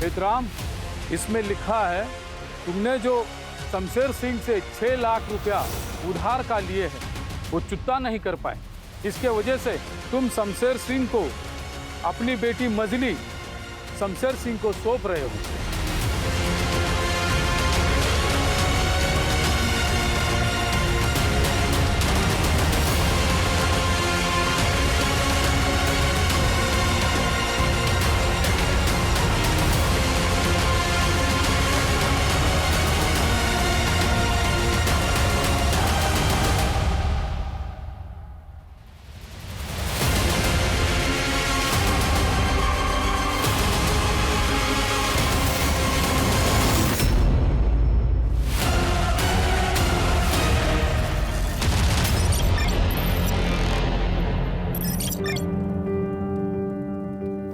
बेतराम, इसमें लिखा है तुमने जो शमशेर सिंह से 6 लाख रुपया उधार का लिए है वो चुकता नहीं कर पाए। इसके वजह से तुम शमशेर सिंह को अपनी बेटी मजली शमशेर सिंह को सौंप रहे हो।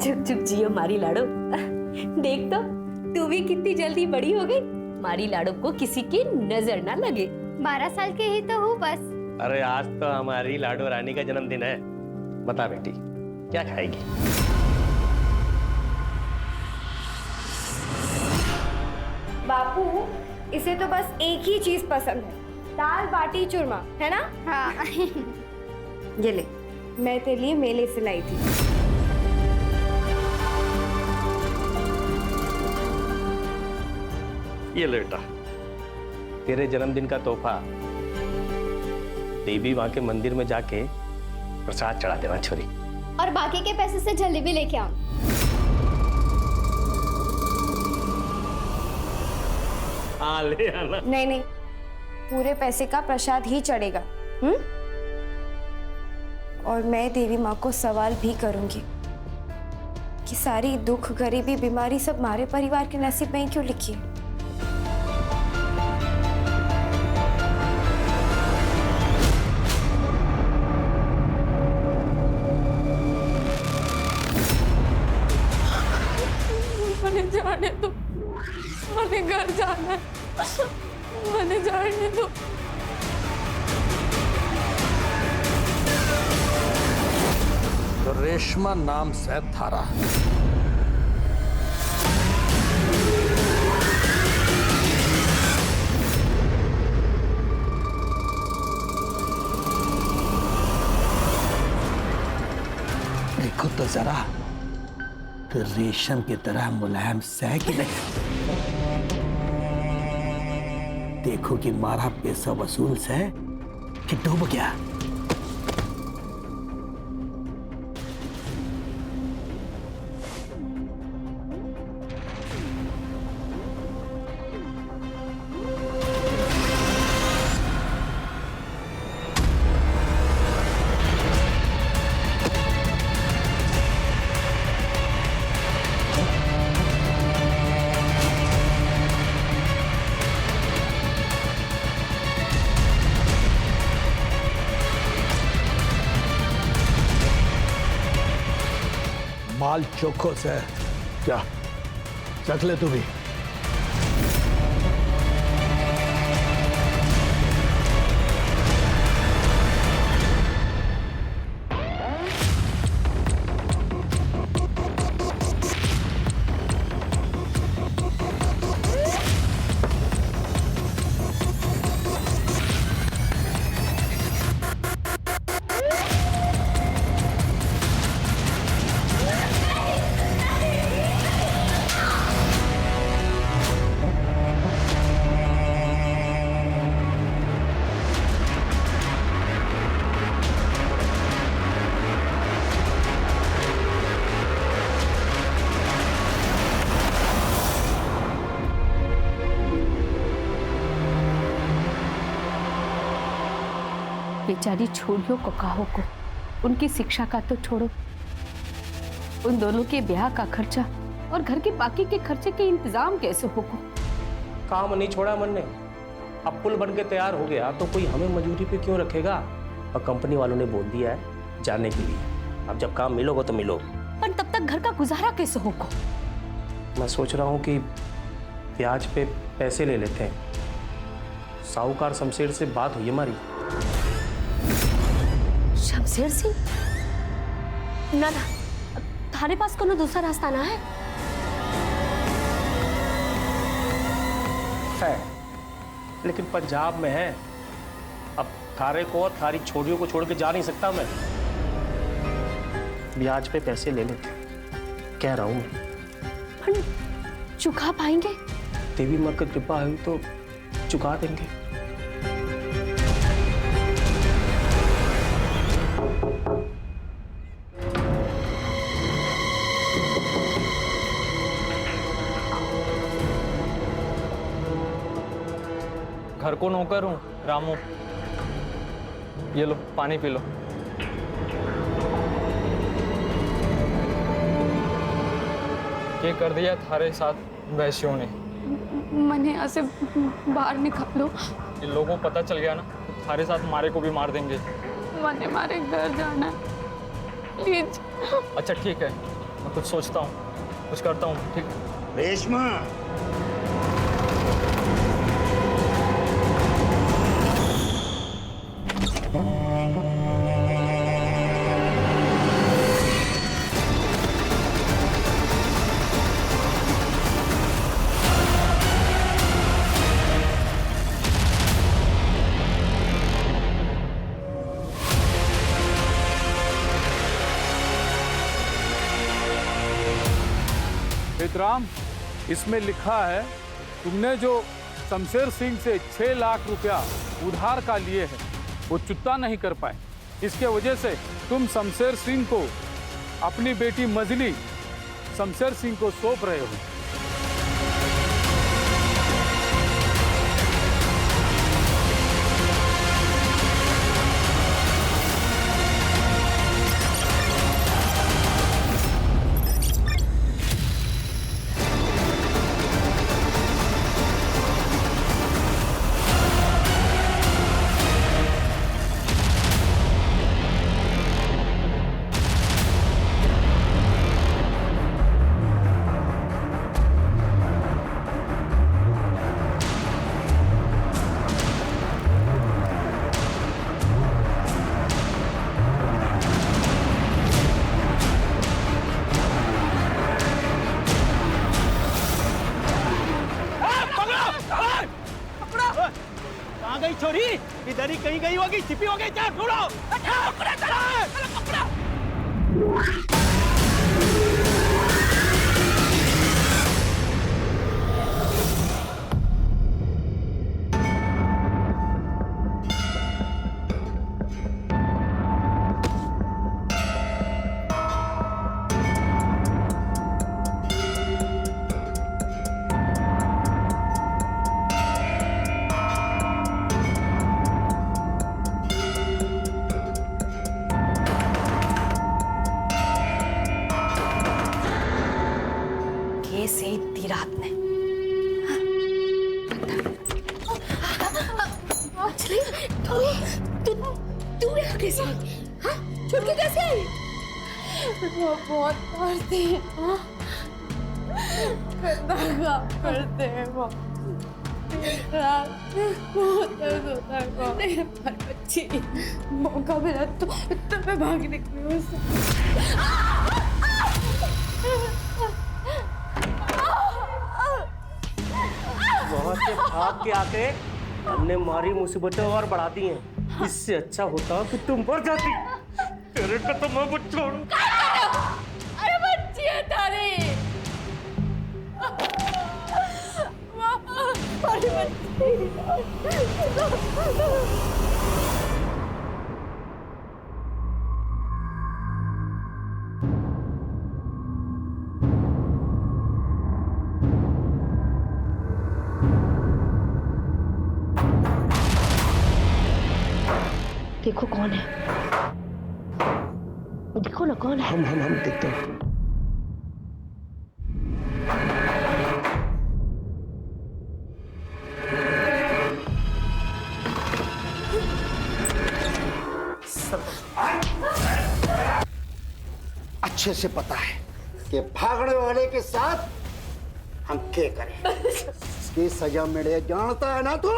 चुप चुप जियो मारी लाडो। देख तो तू भी कितनी जल्दी बड़ी हो गई। मारी लाडो को किसी की नजर ना लगे। 12 साल के ही तो हूँ बस। अरे आज तो हमारी लाडो रानी का जन्मदिन है। बता बेटी क्या खाएगी? बापू, इसे तो बस एक ही चीज पसंद है, दाल बाटी चूरमा, है ना? हाँ। ये ले, मैं तेरे लिए मेले से लाई थी। ये ले बेटा, तेरे जन्मदिन का तोहफा। देवी माँ के मंदिर में जाके प्रसाद चढ़ा देना छोरी। और बाकी के पैसे से जलेबी लेके आओ। हाँ ले आना। नहीं नहीं, पूरे पैसे का प्रसाद ही चढ़ेगा। और मैं देवी माँ को सवाल भी करूंगी कि सारी दुख, गरीबी, बीमारी सब हमारे परिवार के नसीब में ही क्यों लिखी है। मने जाने दो, मने घर जाना है, मने जाने दो। तो रेशमा नाम से थारा देखो तो जरा, तो रेशम की तरह मुलायम सह कि नहीं। देखो कि मारा पैसा वसूल से कि डूब गया। माल चोखो से क्या चख ले तू भी। बेचारी छोरियों को कहो को उनकी शिक्षा का तो छोड़ो, उन दोनों के ब्याह का खर्चा और घर के बाकी के खर्चे के इंतजाम कैसे होगा? काम नहीं छोड़ा मन ने। अब पुल बन के तैयार हो गया तो कोई हमें मजदूरी पे क्यों रखेगा? और कंपनी वालों ने बोल दिया है जाने के लिए। अब जब काम मिलोगे तो मिलो। पर तब तक घर का गुजारा कैसे होगा? मैं सोच रहा हूँ कि ब्याज पे पैसे ले लेते हैं। साहूकार शमशेर से बात हुई हमारी। शमशेर सिंह? ना ना, थारे पास कोनो दूसरा रास्ता ना है? है, लेकिन पंजाब में है। अब थारे को और थारी छोड़ियों को छोड़ के जा नहीं सकता मैं। ब्याज पे पैसे ले लेते, कह रहा हूं मैं। चुका पाएंगे? देवी माँ की कृपा हुई तो चुका देंगे। घर को नौकर हूँ रामू, ये लो पानी पी लो। ये कर दिया थारे साथ वैश्यों ने। मैंने यहाँ से बाहर निकालो। इन लोगों को पता चल गया ना, थारे साथ मारे को भी मार देंगे। मैंने हमारे घर जाना है, प्लीज। अच्छा ठीक है, मैं कुछ सोचता हूँ, कुछ करता हूँ, ठीक है। रेशमा, राम, इसमें लिखा है तुमने जो शमशेर सिंह से 6 लाख रुपया उधार का लिए है वो चुकता नहीं कर पाए। इसके वजह से तुम शमशेर सिंह को अपनी बेटी मजली शमशेर सिंह को सौंप रहे हो। छोरी इधर ही कहीं गई होगी, छिपी हो गई। क्या ढूंढो, से इतनी रात में तू यहाँ कैसे आई? हाँ? छुप के कैसे आई? वो बहुत मारते हैं, हाँ? गंदा काम करते हैं वो। रात बहुत दर्द होता है वो। नहीं पर बच्ची, मौका मिला तो मैं भाग निकली उससे। वहां से भाग के आके हमने मारी मुसीबतें और बढ़ा दी हैं। इससे अच्छा होता कि तुम मर जाती। तेरे को तो मैं मत छोड़ूं। अरे बच्ची है तारी। अरे बच्ची। देखो कौन है, देखो ना कौन है। हम देखते हैं। अच्छे से पता है कि भागने वाले के साथ हम क्या करें। इसकी सजा मिले जानता है ना तू?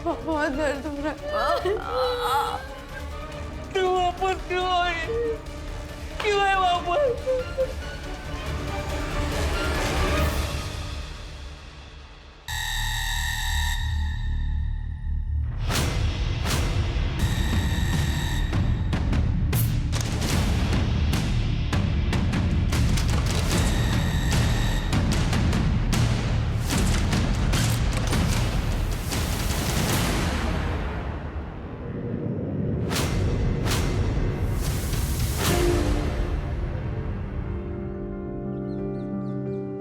बहुत दर्द हो रहा है। क्यों वापस क्यों आई? क्यों है वापस?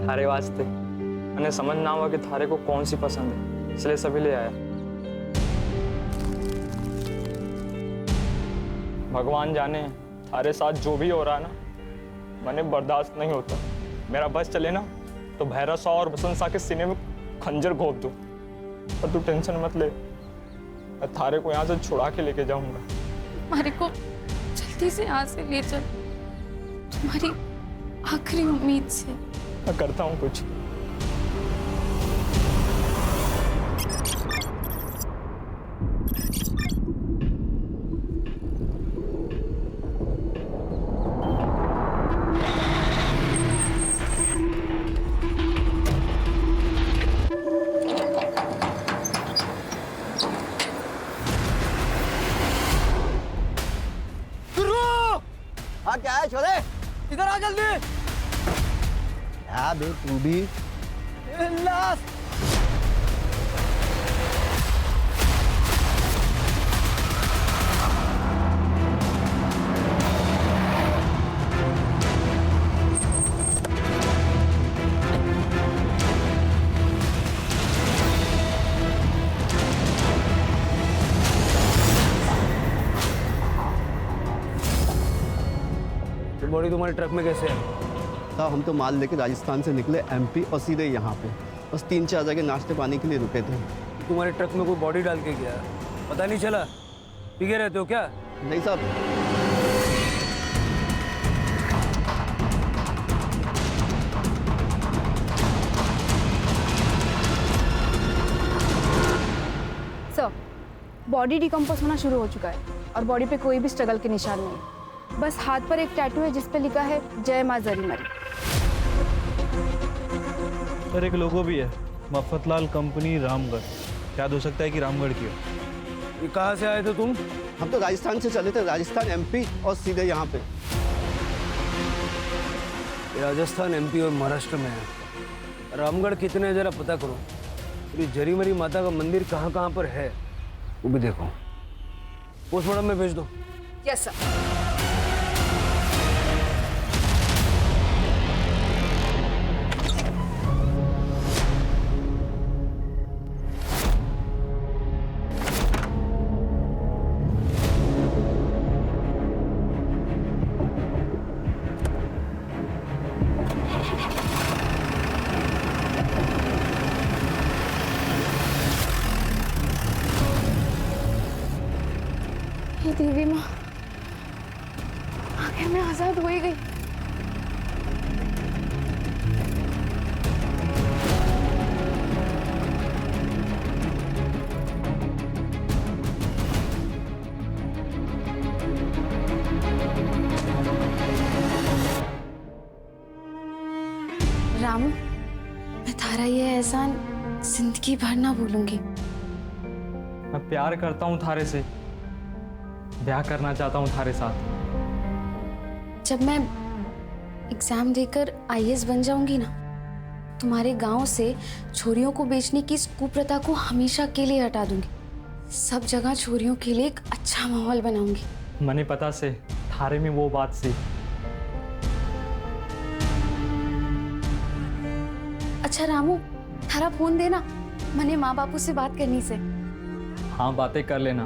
थारे वास्ते मैंने समझ ना हुआ कि थारे को कौन सी पसंद है, इसलिए सभी ले आया। भगवान जाने थारे साथ जो भी हो रहा है ना, मैंने बर्दाश्त नहीं होता। मेरा बस चले ना तो भैरव सा और बसंत सा के सीने में खंजर घोंप दूं। पर तू टेंशन मत ले, मैं थारे को यहाँ से छुड़ा के लेके जाऊंगा। हमारे को जल्दी से यहाँ से ले चल, तुम्हारी आखिरी उम्मीद से। मैं करता हूँ कुछ। हाँ क्या है छोरे? इधर आ जल्दी। क्या बे तू भी? लाश। बॉडी तुम्हारे ट्रक में कैसे है? साहब हम तो माल लेके राजस्थान से निकले एमपी और सीधे यहाँ पे बस 3-4 जगह नाश्ते पानी के लिए रुके थे। तुम्हारे ट्रक में कोई बॉडी डाल के गया, पता नहीं चला? पीके रहते हो क्या? नहीं साहब। सर, बॉडी डिकम्पोज होना शुरू हो चुका है और बॉडी पे कोई भी स्ट्रगल के निशान नहीं है। बस हाथ पर एक टैटू है जिस पे लिखा है जय मां जरी मरी। सर एक लोगो भी है, मफतलाल कंपनी रामगढ़। याद हो सकता है कि रामगढ़ की हो। ये कहाँ से आए थे तुम? हम तो राजस्थान से चले थे, राजस्थान एमपी और सीधे यहाँ पे। ये राजस्थान एमपी और महाराष्ट्र में है। रामगढ़ कितने है जरा पता करो। ये जरीमरी माता का मंदिर कहाँ कहाँ पर है वो भी देखो। पोस्टमार्टम में भेज दो। Yes sir. ये देवी माँ, आखिर मैं आजाद हो ही गई। रामू, मैं थारा ये एहसान जिंदगी भर ना भूलूंगी। मैं प्यार करता हूँ थारे से, ब्याह करना चाहता हूँ थारे साथ। जब मैं एग्जाम देकर आईएएस बन जाऊंगी ना, तुम्हारे गांव से छोरियों को बेचने की इस कुप्रथा को हमेशा के लिए हटा दूंगी। सब जगह छोरियों के लिए एक अच्छा माहौल बनाऊंगी। मने पता से थारे में वो बात से। अच्छा रामू, थारा फोन देना, मने माँ बापू से बात करनी से। हाँ बातें कर लेना,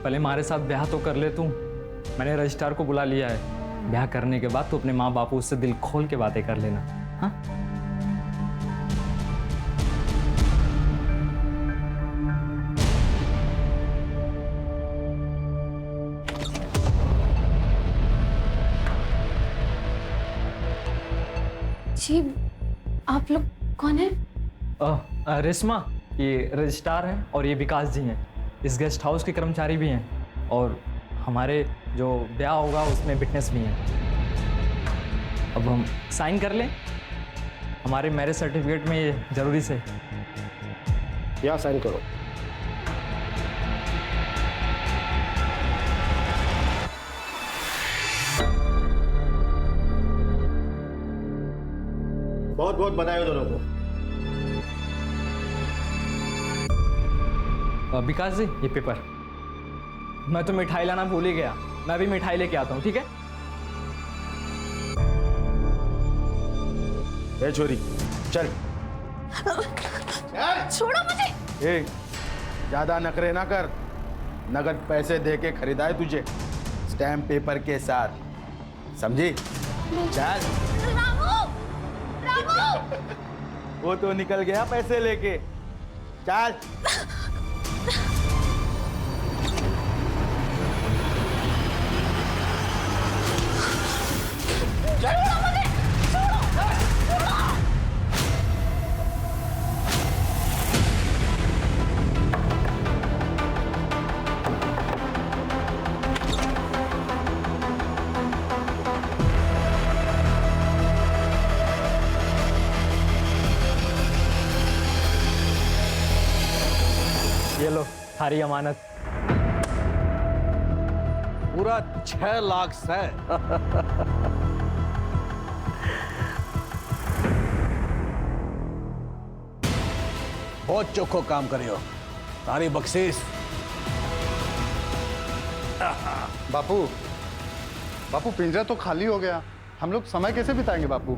पहले हमारे साथ ब्याह तो कर ले तू। मैंने रजिस्ट्रार को बुला लिया है, ब्याह करने के बाद तो अपने माँ बापू से दिल खोल के बातें कर लेना। हाँ जी आप लोग कौन है? रेशमा, ये रजिस्ट्रार हैं और ये विकास जी हैं। इस गेस्ट हाउस के कर्मचारी भी हैं और हमारे जो ब्याह होगा उसमें विटनेस भी हैं। अब हम साइन कर लें? हमारे मैरिज सर्टिफिकेट में ये जरूरी से। यहाँ साइन करो। बहुत बहुत बधाई हो दोनों को। विकास जी, ये पेपर। मैं तो मिठाई लाना भूल ही गया, मैं भी मिठाई लेके आता हूँ, ठीक है? ए छोरी, चल। छोड़ो मुझे। ए, ज्यादा नखरे ना कर। नगद पैसे दे के खरीदा है तुझे, स्टैम्प पेपर के साथ, समझी? चल। रामू, रामू। वो तो निकल गया पैसे लेके, चल। ये लो थारी अमानत। पूरा 6 लाख से। बहुत चोखो काम करियो, तारी बख्शीश। बापू, बापू पिंजरा तो खाली हो गया, हम लोग समय कैसे बिताएंगे बापू?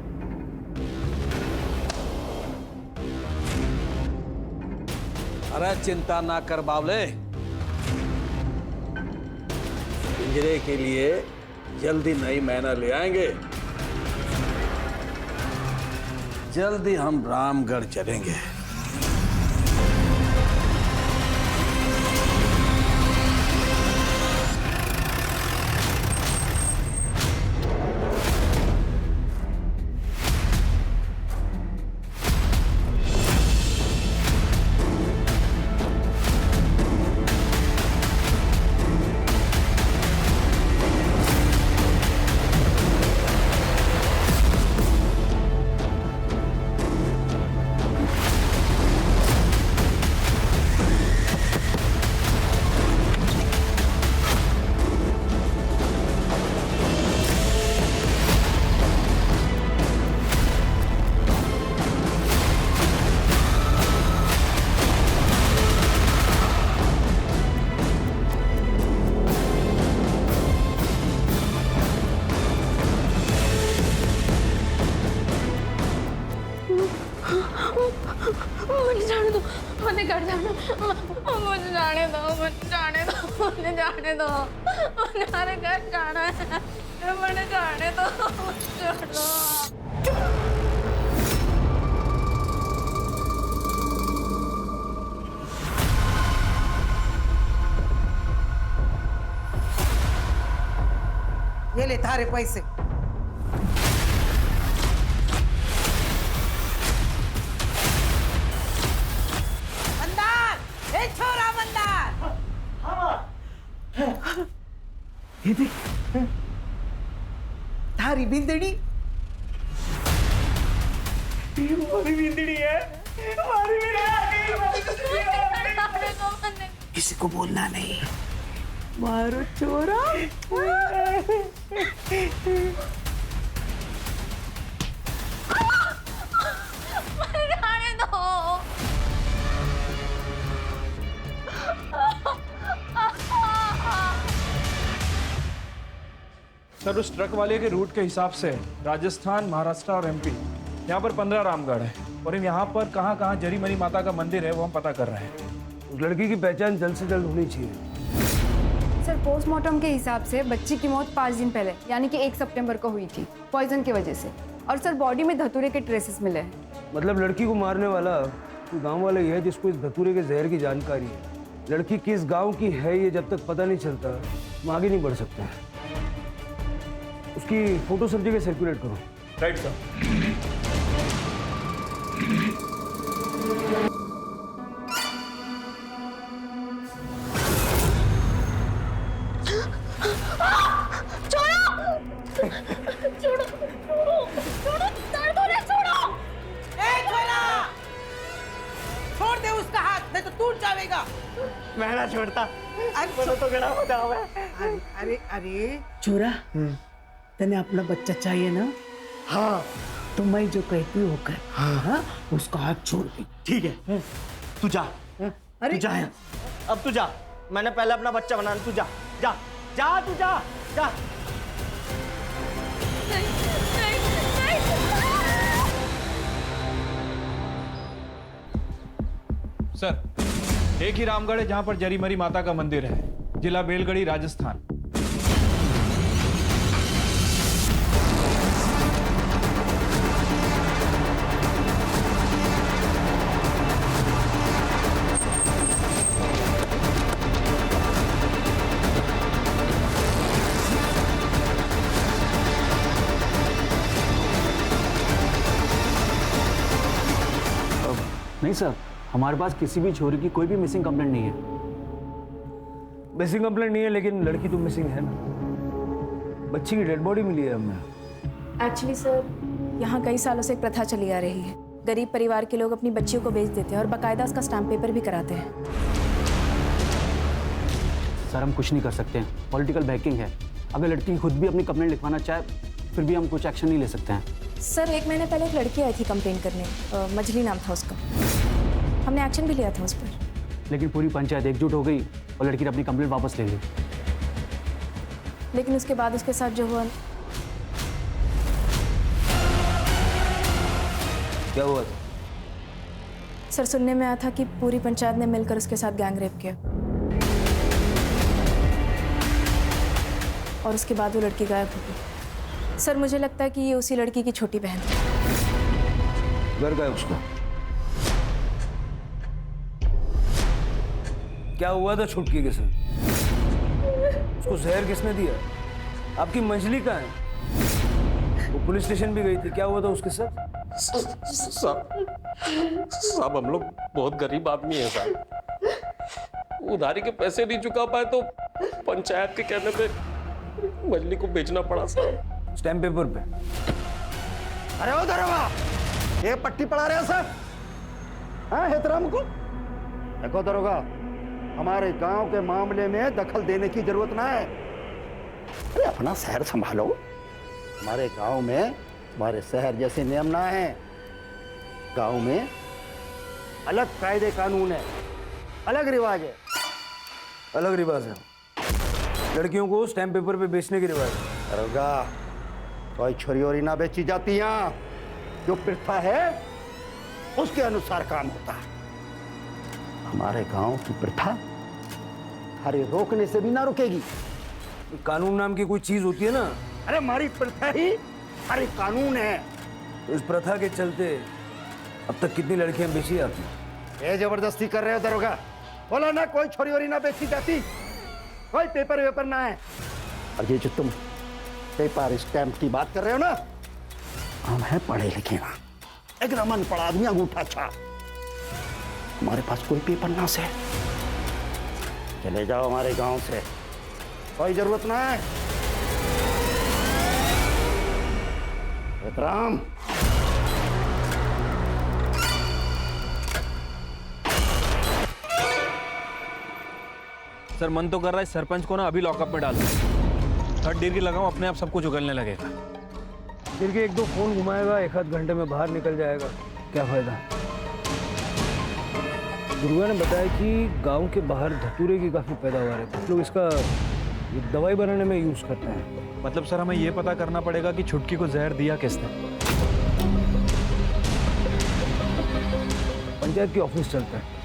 अरे चिंता ना कर बावले, पिंजरे के लिए जल्दी नई मैना ले आएंगे। जल्दी हम रामगढ़ चलेंगे। मुझे जाने दो, मुझे घर जाना, मुझे जाने दो, मुझे जाने दो, मुझे जाने दो, मुझे हमारे घर जाना है, मुझे जाने दो, मुझे छोड़ दो। ये ले थारे पैसे। छोरा मंदार, ये देख, थारी बिंदड़ी। हमारी बिंदड़ी है, हमारी बिंदड़ी। किसी को बोलना नहीं। मारो छोरा। जाने दो। सर, उस ट्रक वाले के रूट के हिसाब से राजस्थान, महाराष्ट्र और एमपी, यहाँ पर 15 रामगढ़ है और यहाँ पर कहाँ कहाँ जरी मरी माता का मंदिर है वो हम पता कर रहे हैं। उस लड़की की पहचान जल्द से जल्द होनी चाहिए। सर, पोस्टमार्टम के हिसाब से बच्ची की मौत 5 दिन पहले यानी कि 1 सितंबर को हुई थी, पॉइजन की वजह से। और सर, बॉडी में धतूरे के ट्रेसेस मिले हैं। मतलब लड़की को मारने वाला गांव वाला ही है जिसको इस धतूरे के जहर की जानकारी है। लड़की किस गांव की है ये जब तक पता नहीं चलता हम आगे नहीं बढ़ सकते। उसकी फोटो सब जगह सर्कुलेट करो। Right sir. छोड़ दे उसका हाथ, नहीं तो टूट जाएगा। मैं ना छोड़ता। अरे तो गड़ा हो जाओ मैं। अरे अरे छोरा, तने अपना बच्चा चाहिए ना? हाँ। तो मैं जो कहती हूँ कर। हाँ, उसका हाथ छोड़ दे। ठीक है, तू जा। अरे तू जा यहाँ। अब तू जा, मैंने पहले अपना बच्चा बनाना, तू जा जा जा, तू जा जा। सर, एक ही रामगढ़ है जहां पर जरीमरी माता का मंदिर है, जिला बेलगढ़ी, राजस्थान। नहीं सर, हमारे पास किसी भी छोरी की कोई भी मिसिंग कंप्लेंट नहीं है। मिसिंग कंप्लेंट नहीं है, लेकिन लड़की तो मिसिंग है ना। बच्ची की डेड बॉडी मिली है हमें। एक्चुअली सर, यहाँ कई सालों से एक प्रथा चली आ रही है। गरीब परिवार के लोग अपनी बच्चियों को बेच देते हैं और बाकायदा उसका स्टैम्प पेपर भी कराते हैं। सर, हम कुछ नहीं कर सकते हैं, पॉलिटिकल बैकिंग है। अगर लड़की खुद भी अपनी कंप्लेंट लिखवाना चाहे, फिर भी हम कुछ एक्शन नहीं ले सकते हैं। सर, 1 महीने पहले एक लड़की आई थी कंप्लेन करने, मजली नाम था उसका। हमने एक्शन भी लिया था उस पर। लेकिन पूरी पंचायत एकजुट हो गई और लड़की ने अपनी कंप्लेंट वापस ले ली। लेकिन उसके बाद उसके साथ जो हुआ। क्या हुआ? सर, सुनने में आया था कि पूरी पंचायत ने मिलकर उसके साथ गैंग रेप किया और उसके बाद वो लड़की गायब हो गई। सर, मुझे लगता है कि ये उसी लड़की की छोटी बहन है। घर गए उसको? क्या हुआ था छुटकी के साथ? उसको जहर किसने दिया? आपकी मंजली कहाँ है? वो पुलिस स्टेशन भी गई थी, क्या हुआ था उसके साथ? साहब, हम लोग बहुत गरीब आदमी हैं साहब। उधारी के पैसे नहीं चुका पाए तो पंचायत के कहने पे मजली को बेचना पड़ा साहब। स्टैम्प पेपर पे। अरे ओ दरोगा, ये पट्टी पढ़ा रहे हो सर? हाँ, हेतराम को देखो दरोगा, हमारे गांव के मामले में दखल देने की जरूरत ना है। अरे अपना शहर संभालो। हमारे गांव में हमारे शहर जैसे नियम ना है। गांव में अलग कायदे कानून है, अलग रिवाज है। अलग रिवाज है? लड़कियों को स्टैम्प पेपर पे बेचने की रिवाज है। दरोगा, कोई छोरी ओरी ना बेची जाती यहाँ। जो प्रथा है उसके अनुसार काम होता है। हमारे गांव की प्रथा हरे रोकने से भी ना रुकेगी। कानून नाम की कोई चीज होती है ना? अरे हमारी प्रथा ही हरे कानून है। तो इस प्रथा के चलते अब तक कितनी लड़कियां बेची जाती हैं? ये जबरदस्ती कर रहे हो दरोगा? बोला ना कोई छोरी ओरी ना बेची जाती, कोई पेपर वेपर ना है। और ये जो तुम पेपर स्टैम्प की बात कर रहे हो ना, हम हैं पढ़े लिखे ना, एकदम अनपढ़ आदमी, अंगूठा छाप। हमारे पास कोई पेपर ना से। चले जाओ हमारे गांव से, कोई जरूरत ना है। राम, सर, मन तो कर रहा है सरपंच को ना अभी लॉकअप में डालो। थर्ड डिग्री लगाऊं, अपने आप सब कुछ उगलने लगेगा। फिर के 1-2 फोन घुमाएगा, 1-8 घंटे में बाहर निकल जाएगा, क्या फायदा? दुर्गा ने बताया कि गांव के बाहर धतूरे की काफी पैदावार है, कुछ लोग इसका दवाई बनाने में यूज करते हैं। मतलब सर, हमें ये पता करना पड़ेगा कि छुटकी को जहर दिया किसने। पंचायत की ऑफिस चलता है।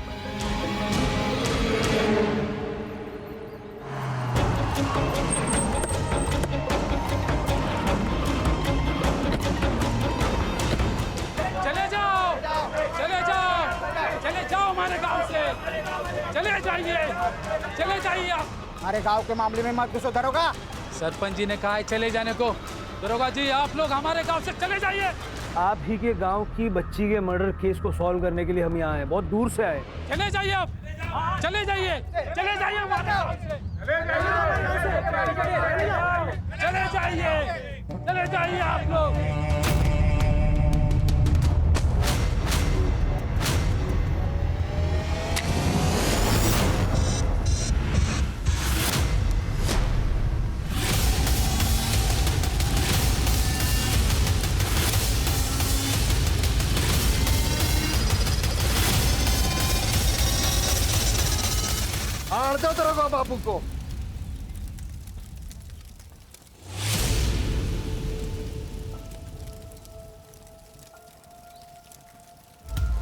चले जाओ, चले जाओ, चले जाओ हमारे गांव से, चले जाइए, चले जाइए आप। हमारे गांव के मामले में मत घुसो दरोगा। सरपंच जी ने कहा है चले जाने को। दरोगा जी, आप लोग हमारे गांव से चले जाइए। आप ही के गांव की बच्ची के मर्डर केस को सॉल्व करने के लिए हम यहाँ आए, बहुत दूर से आए। चले जाइए आप, चले जाइए, चले जाइए, चले जाइए, चले जाइए आप लोग। आड़ दो दरोगा बाबू को।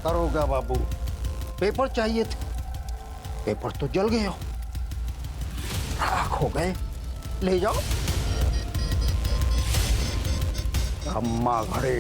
दरोगा बाबू, पेपर चाहिए थे, पेपर तो जल गए हो, राख हो गए, ले जाओ। अम्मा घड़े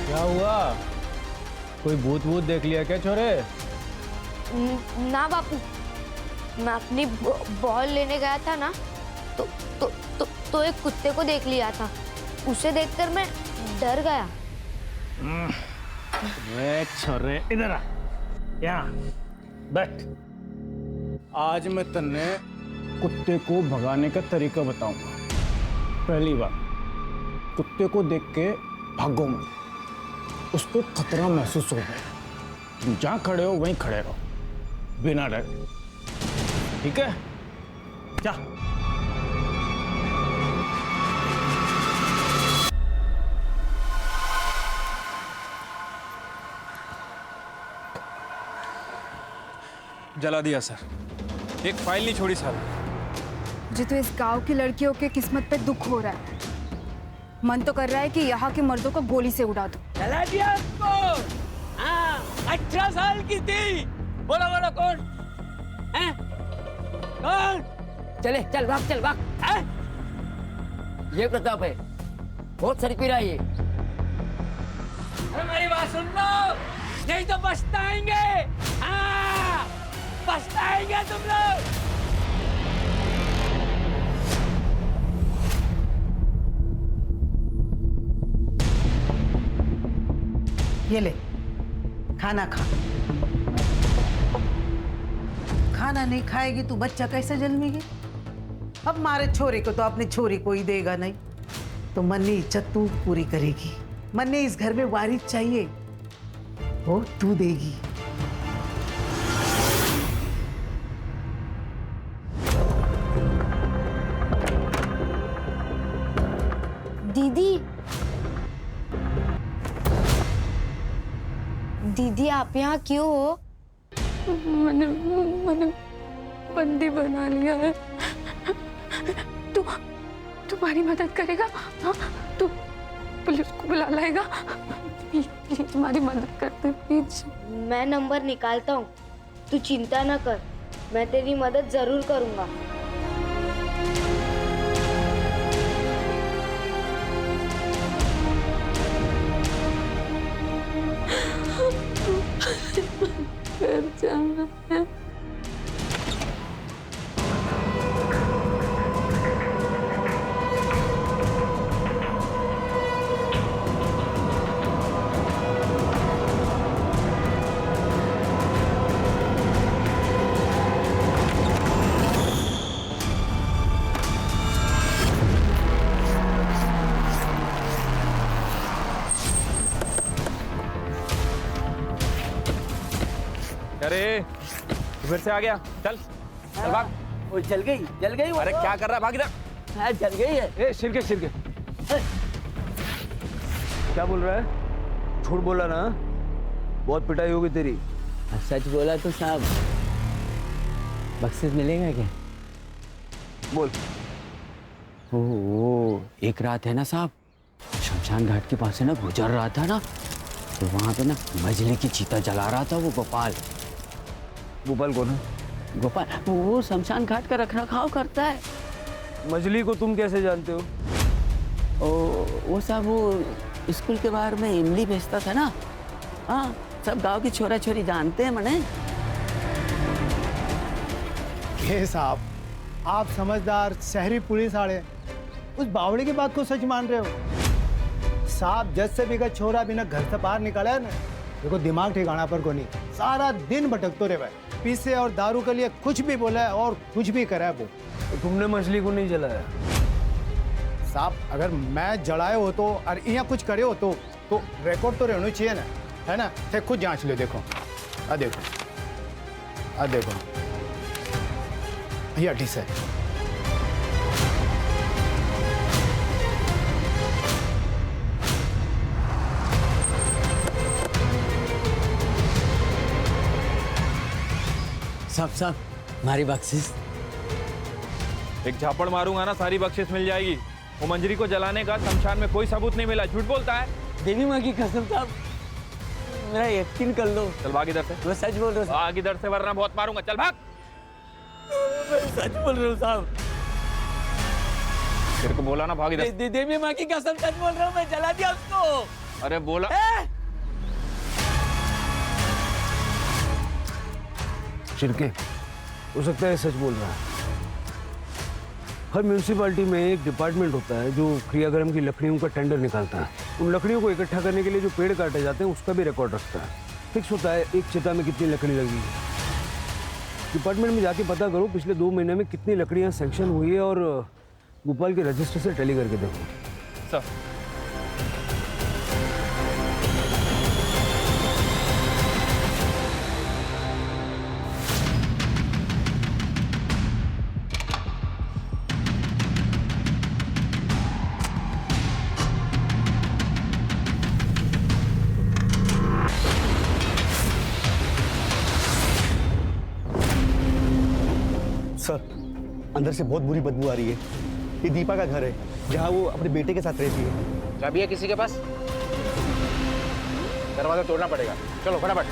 क्या हुआ? कोई भूत वूत देख लिया क्या छोरे? ना बापू, मैं अपनी बॉल लेने गया था ना, तो एक कुत्ते को देख लिया था। उसे देखकर मैं डर गया। छोरे इधर आ, यहाँ बैठ। आज मैं तन्ने कुत्ते को भगाने का तरीका बताऊंगा। पहली बार, कुत्ते को देख के भागो मत, उसको खतरा महसूस हो गया, तुम जहाँ खड़े हो वहीं खड़े रहो, बिना डर। ठीक है? जा। जला दिया सर, एक फाइल नहीं छोड़ी सर। मुझे तो इस गांव की लड़कियों के किस्मत पे दुख हो रहा है। मन तो कर रहा है कि यहाँ के मर्दों को गोली से उड़ा दूं। जला दिया उसको। हाँ, 18 साल की थी। बोलो बोलो कौन? हैं? कौन? चले चल भाग, चल भाग। हैं? ये प्रताप है, बहुत सर पीरा ये। हमारी बात सुन लो, नहीं तो पछताएंगे। हाँ, पछताएंगे तुम लोग। ये ले, खाना खा। खाना नहीं खाएगी तो बच्चा कैसे जन्मेगी? अब मारे छोरे को तो अपनी छोरी को ही देगा नहीं, तो मन्नी इज्जत तू पूरी करेगी। मन्नी इस घर में वारिस चाहिए, वो तू देगी। दीदी आप यहाँ क्यों हो? मैंने बंदी बना लिया है। तू तुम्हारी मदद करेगा? हाँ, तू पुलिस को बुला लाएगा? प्लीज तुम्हारी मदद करते प्लीज। मैं नंबर निकालता हूँ, तू चिंता ना कर, मैं तेरी मदद जरूर करूँगा। घर जाना है। अरे फिर से आ गया, चल चल भाग। वो जल गई वो। अरे क्या कर रहा है, भाग इधर। हाँ, जल गई है। ए सिरके क्या बोल रहा है? झूठ बोला ना, बहुत पिटाई होगी तेरी। सच बोला तो साहब बख्शिश मिलेगा क्या? बोल। ओह एक रात है ना साहब, शमशान घाट के पास से ना गुजर रहा था ना, तो वहां पे ना मजले की चीता जला रहा था वो गोपाल। गोपाल कौन है? गोपाल वो शमशान घाट का रखरखाव करता है। मजली को तुम कैसे जानते हो? वो साहब वो स्कूल के बाहर में इमली बेचता था ना। हाँ, सब गांव की छोरा छोरी जानते हैं मने। ये साहब, आप समझदार शहरी पुलिस वाले उस बावड़ी की बात को सच मान रहे हो? साहब, जज से भी का छोरा बिना घर से बाहर निकाला है ना, देखो दिमाग ठिकाना पर को नहीं, सारा दिन भटकते रहे भाई, पीसे और दारू के लिए कुछ भी बोला है और कुछ भी करा है वो। तो तुमने मछली को नहीं जलाया? साहब, अगर मैं जलाए हो तो और यहाँ कुछ करे हो तो रिकॉर्ड तो रहना चाहिए ना, है ना? तो खुद जांच लो। देखो आ देखो, आ देखो, ये अटी से साहब हमारी बख्शिश। एक झापड़ मारूंगा ना, सारी बख्शिश मिल जाएगी। वो मंजरी को जलाने का शमशान में कोई सबूत नहीं मिला, झूठ बोलता है। देवी माँ की कसम साहब, मेरा यकीन कर लो। चल भाग इधर से। मैं सच बोल रहा हूँ। भाग इधर से वरना बहुत मारूंगा। चल भाग। मैं सच बोल रहा हूँ साहब। तेरे को बोला ना भाग इधर। देवी माँ की कसम सच बोल रहा हूँ, मैं जला दिया उसको। अरे बोला। शिरके, हो सकता है सच बोल रहा है। हर म्यूनिसिपालिटी में एक डिपार्टमेंट होता है जो क्रियाक्रम की लकड़ियों का टेंडर निकालता है। उन लकड़ियों को इकट्ठा करने के लिए जो पेड़ काटे जाते हैं उसका भी रिकॉर्ड रखता है। फिक्स होता है एक चिता में कितनी लकड़ी लगी। डिपार्टमेंट में जाके पता करो पिछले 2 महीने में कितनी लकड़ियां सैंक्शन हुई है और भोपाल के रजिस्टर से टैली करके देखो। सर अंदर से बहुत बुरी बदबू आ रही है। ये दीपा का घर है जहाँ वो अपने बेटे के साथ रहती है। चाबी है किसी के पास? दरवाजा तोड़ना पड़ेगा। चलो फटाफट।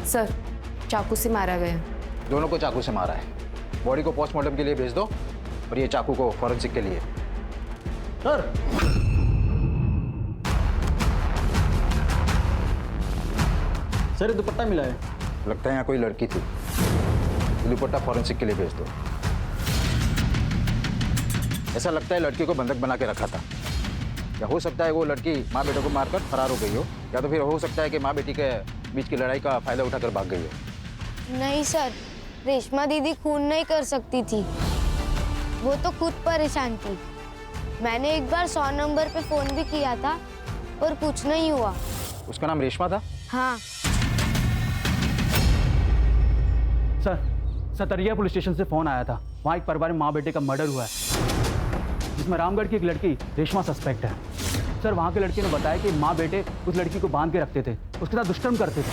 सर, चाकू से मारा गया। दोनों को चाकू से मारा है। बॉडी को पोस्टमार्टम के लिए भेज दो और ये चाकू को फॉरेंसिक के लिए। सर, सर दुपट्टा मिला है। लगता है यहाँ कोई लड़की थी। दुपट्टा फॉरेंसिक के लिए भेज दो। ऐसा लगता है लड़की को बंधक बना के रखा था। या हो सकता है वो लड़की माँ बेटे को मारकर फरार हो गई हो, या तो फिर हो सकता है कि माँ बेटी के बीच की लड़ाई का फायदा उठाकर भाग गई हो। नहीं सर, रेशमा दीदी खून नहीं कर सकती थी, वो तो खुद परेशान थी। मैंने एक बार 100 नंबर पे फोन भी किया था पर कुछ नहीं हुआ। उसका नाम रेशमा था? हाँ। सर, सतरिया पुलिस स्टेशन से फोन आया था। वहाँ एक परिवार में माँ बेटे का मर्डर हुआ है जिसमें रामगढ़ की एक लड़की रेशमा सस्पेक्ट है। सर, वहाँ के लड़के ने बताया कि माँ बेटे उस लड़की को बांध के रखते थे, उसके साथ दुष्कर्म करते थे।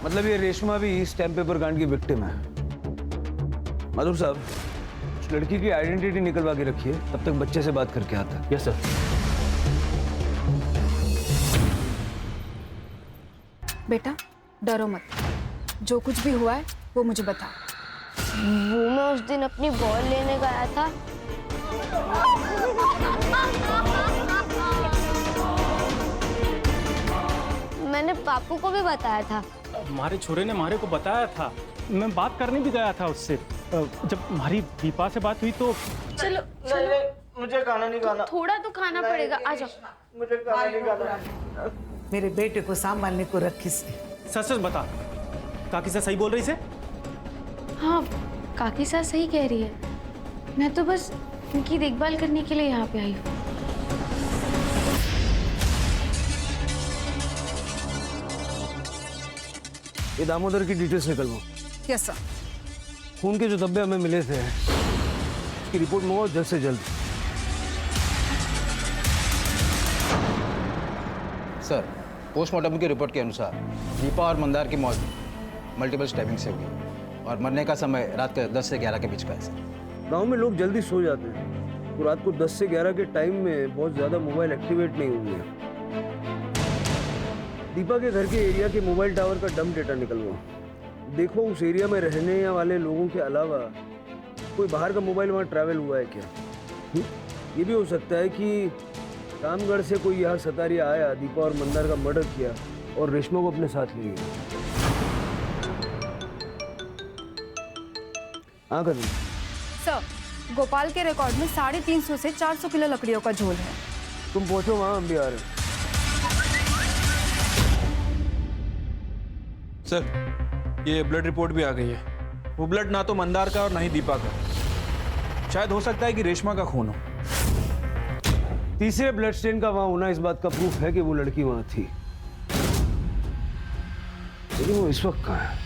मतलब ये रेशमा भी स्टैम्प पेपर कांड की विक्टिम है। माधुर साहब, उस लड़की की आइडेंटिटी निकलवा के रखिए, तब तक बच्चे से बात करके आता है। Yes sir. बेटा डरो मत, जो कुछ भी हुआ है वो मुझे बता। वो मैं उस दिन अपनी बॉल लेने गया था। मैंने पापू को भी बताया था। हमारे छोरे ने मारे को बताया था। मैं बात करने भी गया था उससे। जब हमारी दीपा से बात हुई तो चलो चलो, मुझे खाना नहीं खाना। थोड़ा तो खाना पड़ेगा, आ जाओ। मुझे खाना नहीं खाना। मेरे बेटे को संभालने को रखी से। सच सच बता, काकी सर सही बोल रही से? हाँ, काकी सर सही कह रही है। मैं तो बस उनकी देखभाल करने के लिए यहाँ पे आई हूँ। ये दामोदर की डिटेल्स निकलवाओ। Yes sir. खून के जो धब्बे हमें मिले थे उसकी रिपोर्ट मंगाओ जल्द से जल्द। सर, पोस्टमार्टम की रिपोर्ट के अनुसार दीपा और मंदार की मौत मल्टीपल स्टैबिंग से हुई और मरने का समय रात के 10 से 11 के बीच का है सर। गांव में लोग जल्दी सो जाते हैं तो रात को 10 से 11 के टाइम में बहुत ज़्यादा मोबाइल एक्टिवेट नहीं हुए हैं। दीपा के घर के एरिया के मोबाइल टावर का डंप डेटा निकलवाओ। देखो उस एरिया में रहने वाले लोगों के अलावा कोई बाहर का मोबाइल वहाँ ट्रैवल हुआ है क्या? ये भी हो सकता है कि रामगढ़ से कोई यहाँ सतारिया आया, दीपा और मंदार का मर्डर किया और रेशमा को अपने साथ ले गया। हाँ कर सर, गोपाल के रिकॉर्ड में 350 से 400 किलो लकड़ियों का झोल है। तुम पहुंचो वहाँ, हम भी आ रहे हैं। सर, ये ब्लड रिपोर्ट भी आ गई है। वो ब्लड ना तो मंदार का और ना ही दीपा का। शायद हो सकता है कि रेशमा का खून हो। तीसरे ब्लड स्टेन का वहां होना इस बात का प्रूफ है कि वो लड़की वहां थी, लेकिन वो इस वक्त कहाँ है?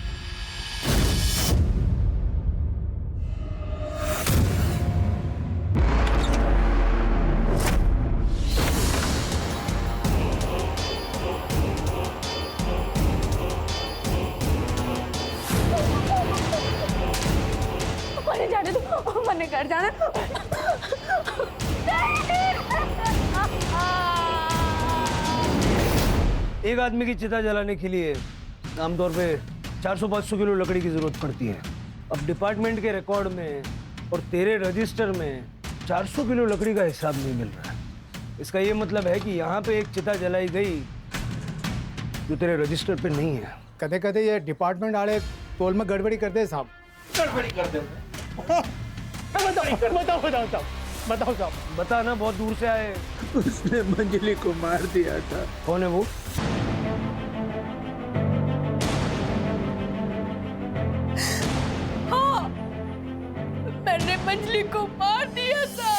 मने जाने दो, मने घर जाने दो। एक आदमी की चिता जलाने के लिए आमतौर पे 400-500 किलो लकड़ी की जरूरत पड़ती है। अब डिपार्टमेंट के रिकॉर्ड में और तेरे रजिस्टर में 400 किलो लकड़ी का हिसाब नहीं मिल रहा है। इसका ये मतलब है कि यहाँ पे एक चिता जलाई गई जो तेरे रजिस्टर पे नहीं है। कदे कदे ये डिपार्टमेंट वाले तोल में गड़बड़ी करते हैं साहब। गड़बड़ी कर दे। बताओ साहब। बता ना, बहुत दूर से आए। उसने मंजली को मार दिया था। कौन है वो? हाँ, मैंने मंजली को मार दिया था।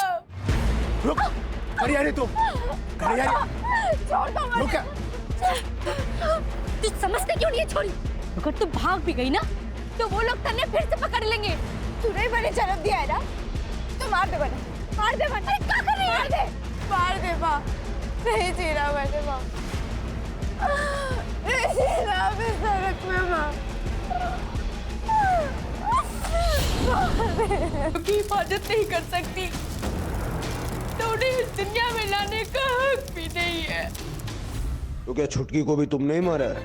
रुक, हरियाणी तुम। हरियाणी। छोड़ दो मुझे। रुक। तू समझते क्यों नहीं है छोरी? अगर तू भाग भी गई ना तो वो लोग तन्ने फिर से पकड़ लेंगे। तूने ही मैंने जन्म दिया है ना, तो मार दे मैंने, मार दे मैंने। क्या कर रही है? मार दे माँ। नहीं जी रहा मैंने माँ, नहीं जी रहा मैं सड़क में माँ। की हिफाजत नहीं कर सकती तो उन्हें इस दुनिया में लाने का हक भी नहीं है। तो क्या छुटकी को भी तुमने ही मारा है?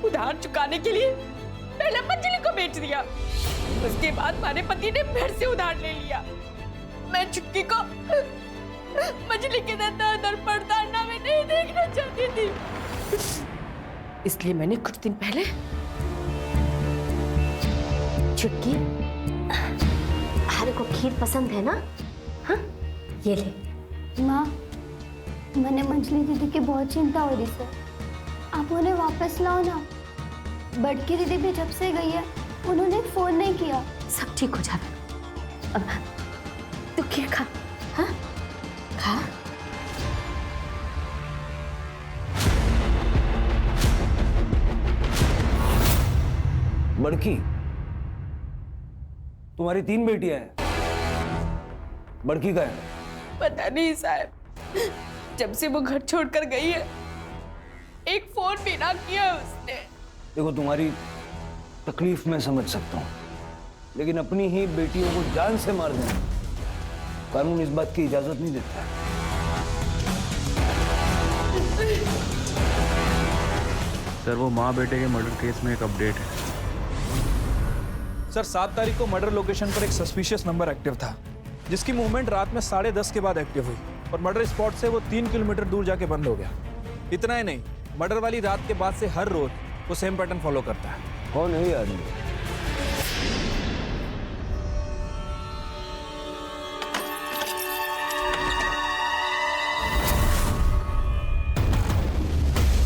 उधार चुकाने के लिए पहले मंजली को बेच दिया, उसके बाद हमारे पति ने फिर से उधार ले लिया। मैं छुटकी को मंजली के दर पड़तालना में नहीं देखना चाहती थी, इसलिए मैंने कुछ दिन पहले छुटकी, हारे को खीर पसंद है ना? हाँ, ये ले। माँ, मैंने मंजली दीदी की बहुत चिंता हो रही है, आप उन्हें वापस लाओ ना। बड़की दीदी भी जब से गई है उन्होंने फोन नहीं किया। सब ठीक हो जाएगा। अब तू खीर खा। हाँ, खा। बड़की, तुम्हारी 3 बेटियां हैं, बड़की का है? पता नहीं साहब, जब से वो घर छोड़कर गई है एक फोन भी ना किया उसने। देखो, तुम्हारी तकलीफ मैं समझ सकता हूँ, लेकिन अपनी ही बेटियों को जान से मार देना कानून इस बात की इजाजत नहीं देता। सर, वो माँ बेटे के मर्डर केस में एक अपडेट है। सर, 7 तारीख को मर्डर लोकेशन पर एक सस्पिशियस नंबर एक्टिव था, जिसकी मूवमेंट रात में 10:30 के बाद एक्टिव हुई और मर्डर स्पॉट से वो 3 किलोमीटर दूर जाके बंद हो गया। इतना ही नहीं, मर्डर वाली रात के बाद से हर रोज वो सेम पैटर्न फॉलो करता है। कौन है ये आदमी?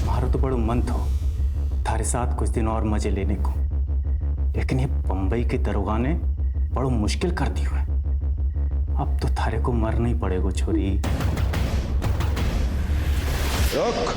मारो तो बड़ो मन थो थारे साथ कुछ दिन और मजे लेने को, लेकिन ये बंबई के दरोगा ने बड़ो मुश्किल कर दी हुआ है। अब तो थारे को मरना ही पड़ेगा छोरी। रुक।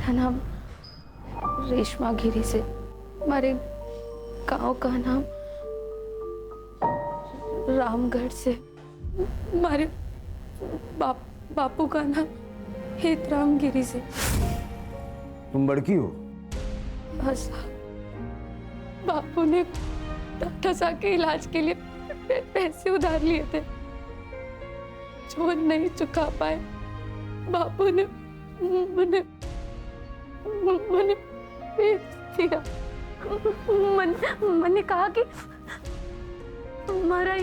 मेरा नाम रेशमा गिरी से, हमारे गांव का नाम रामगढ़ से, हमारे बापू का नाम हेतराम गिरी से। तुम बड़की हो? हाँ साहब, बापू ने ठसा के इलाज के लिए पैसे उधार लिए थे, जो नहीं चुका पाए। बापू ने मुझे बेच दिया। मैंने कहा कि हमारा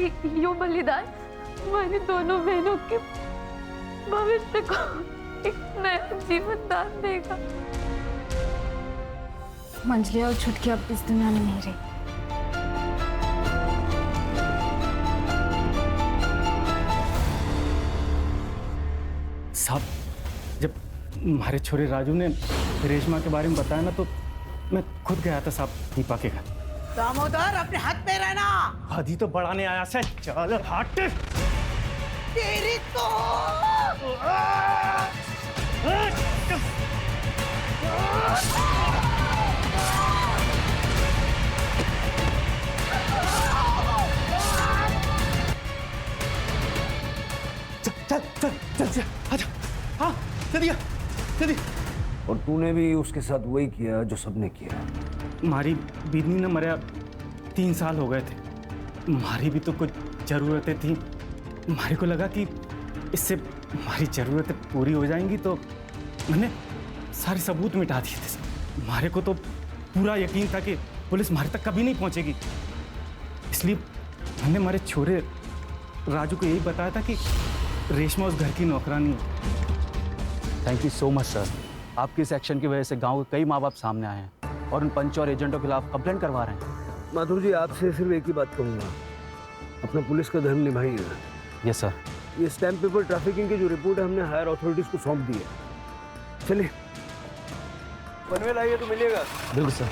यो बलिदान हमारी दोनों बहनों के भविष्य को एक नया जीवन दान देगा। मंजली और छुटकी अब इस दुनिया में नहीं रही। साहब, जब हमारे छोरे राजू ने रेशमा के बारे में बताया ना, तो मैं खुद गया था साहब दीपा के घर। दामोदर, अपने हाथ पे रहना। आधी तो बढ़ाने आया से, चल हट। तेरी तो चल आजा। हाँ जल्दी। और तूने भी उसके साथ वही किया जो सबने किया। हमारी बीनी ने मरा 3 साल हो गए थे। हमारी भी तो कुछ ज़रूरतें थी। हमारे को लगा कि इससे हमारी ज़रूरतें पूरी हो जाएंगी, तो मैंने सारे सबूत मिटा दिए थे। हमारे को तो पूरा यकीन था कि पुलिस हमारे तक कभी नहीं पहुंचेगी, इसलिए मैंने हमारे छोरे राजू को यही बताया था कि रेशमा उस घर की नौकरानी है। Thank you so much sir. आपके इस एक्शन की वजह से गांव के कई माँ बाप सामने आए हैं और उन पंचों और एजेंटों के खिलाफ कंप्लेंट करवा रहे हैं। माधुर जी, आपसे सिर्फ एक ही बात कहूँगा, अपना पुलिस का धर्म निभाइए। Yes sir. ये स्टैम्प पेपर ट्रैफिकिंग की जो रिपोर्ट है हमने हायर अथॉरिटीज को सौंप दी है। चलिए पनवेल आइए तो मिलिएगा। बिल्कुल सर।